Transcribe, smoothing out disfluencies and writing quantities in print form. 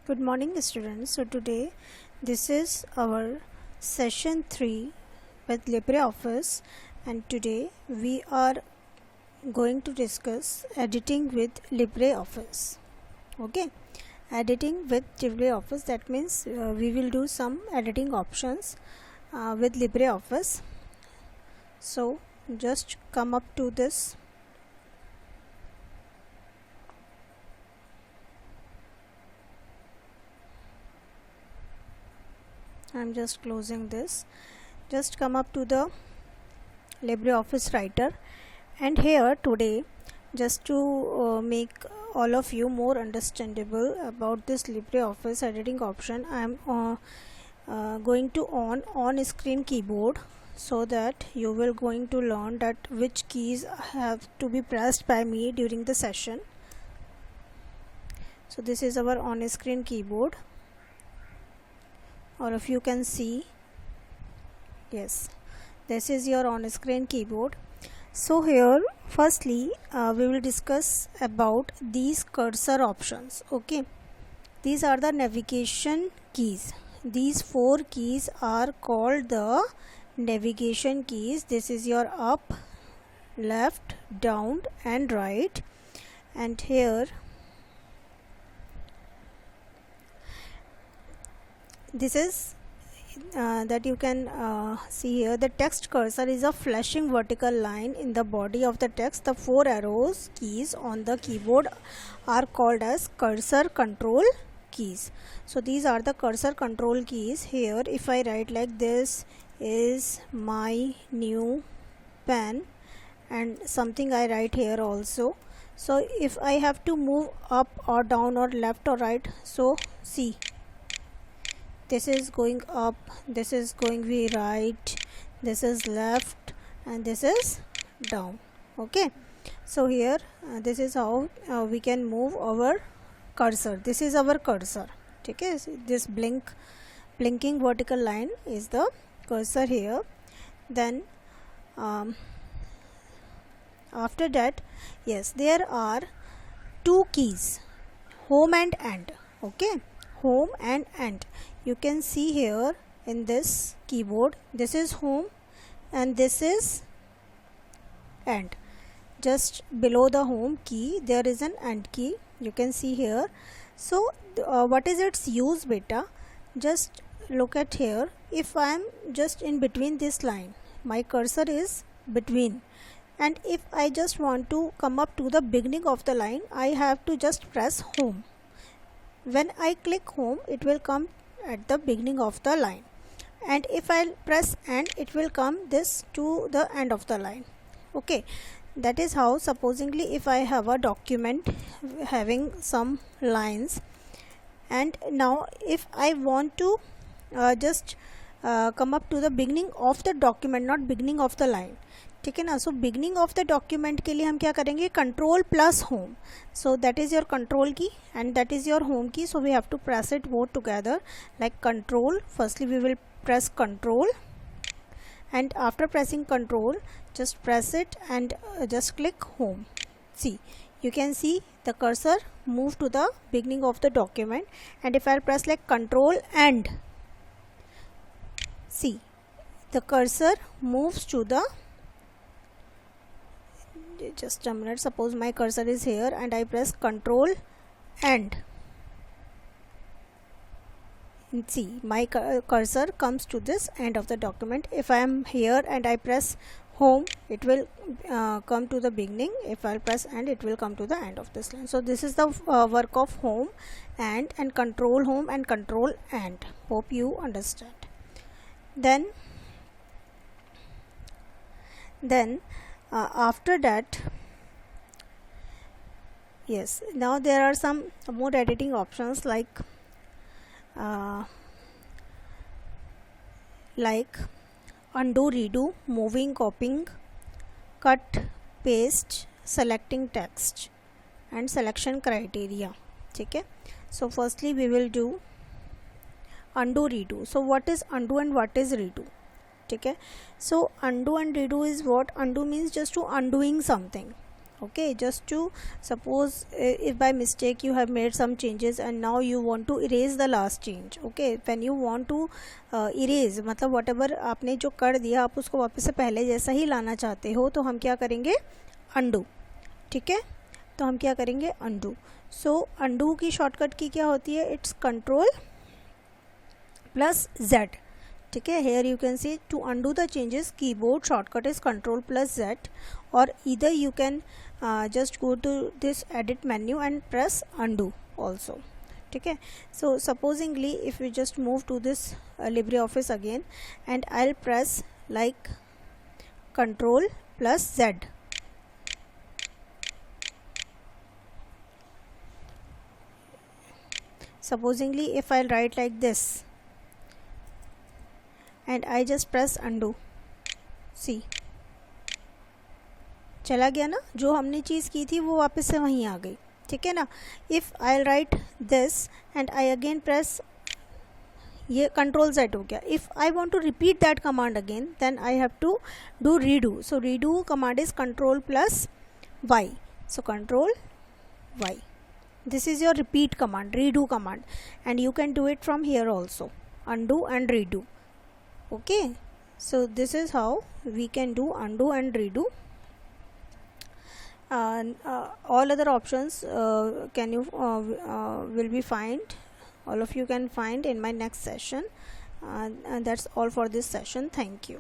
Good morning, students. So today this is our session 3 with LibreOffice, and today we are going to discuss editing with LibreOffice. Okay, editing with LibreOffice, that means we will do some editing options with LibreOffice. So just come up to this. I'm just closing this. Just come up to the LibreOffice Writer, and here today, just to make all of you more understandable about this LibreOffice editing option, I am going to on screen keyboard, so that you will going to learn that which keys have to be pressed by me during the session. So this is our on screen keyboard. All of you can see, yes, this is your on screen keyboard. So here firstly we will discuss about these cursor options. Okay, these are the navigation keys. These 4 keys are called the navigation keys. This is your up, left, down and right. And here this is that you can see here, the text cursor is a flashing vertical line in the body of the text. The 4 arrows keys on the keyboard are called as cursor control keys. So these are the cursor control keys. Here if I write like this is my new pen, and something I write here also. So if I have to move up or down or left or right, so see, this is going up, this is going to be right, this is left, and this is down. Okay, so here this is how we can move our cursor. This is our cursor. Okay, so this blinking vertical line is the cursor here. Then after that, yes, there are 2 keys, home and end. Okay, home and end. You can see here in this keyboard, this is home and this is end. Just below the home key there is an end key, you can see here. So what is its use, beta? Just look at here. If I am just in between this line, my cursor is between, and if I just want to come up to the beginning of the line, I have to just press home. When I click home, it will come at the beginning of the line, and if I press end, it will come this to the end of the line. Okay, that is how, supposingly if I have a document having some lines, and now if I want to just come up to the beginning of the document, not beginning of the line, ठीक है ना. So beginning of the document के लिए हम क्या करेंगे, control plus home. So that is your control key and that is your home key. So we have to press it both together like control. Firstly we will press control, and after pressing control, just press it and just click home. See, you can see the cursor move to the beginning of the document, and if I press like control and, see, the cursor moves to the, just a minute, suppose my cursor is here and I press control and see, my cursor comes to this end of the document. If I am here and I press home, it will come to the beginning. If I press end, it will come to the end of this line. So this is the work of home and control home and control and. Hope you understand. Then after that, yes, now there are some more editing options like undo, redo, moving, copying, cut, paste, selecting text and selection criteria. Okay, so firstly we will do undo, redo. So what is undo and what is redo? Okay, so undo and redo is what? Undo means just to undoing something. Okay, just to suppose if by mistake you have made some changes and now you want to erase the last change. Okay, when you want to erase मतलब whatever आपने जो कर दिया आप उसको वापस से पहले जैसा ही लाना चाहते हो, तो हम क्या करेंगे, undo. ठीक है, तो हम क्या करेंगे, undo. So undo की शॉर्टकट की क्या होती है, इट्स कंट्रोल प्लस Z. ठीक है, here you can see to undo the changes keyboard shortcut is control plus Z, or either you can just go to this edit menu and press undo also. ठीक है, so supposingly if we just move to this LibreOffice again and I'll press like control plus Z. Supposingly if I'll write like this and I just press undo, see चला गया ना, जो हमने चीज़ की थी वो वापस से वहीं आ गई. ठीक है ना. If I write this and I again press, ये कंट्रोल Z हो गया. If I want to repeat that command again then I have to do redo. So redo command is control plus Y. So control Y. This is your repeat command, redo command, and you can do it from here also, undo and redo. Okay, so this is how we can do undo and redo. All other options will be find, all of you can find in my next session, and that's all for this session. Thank you.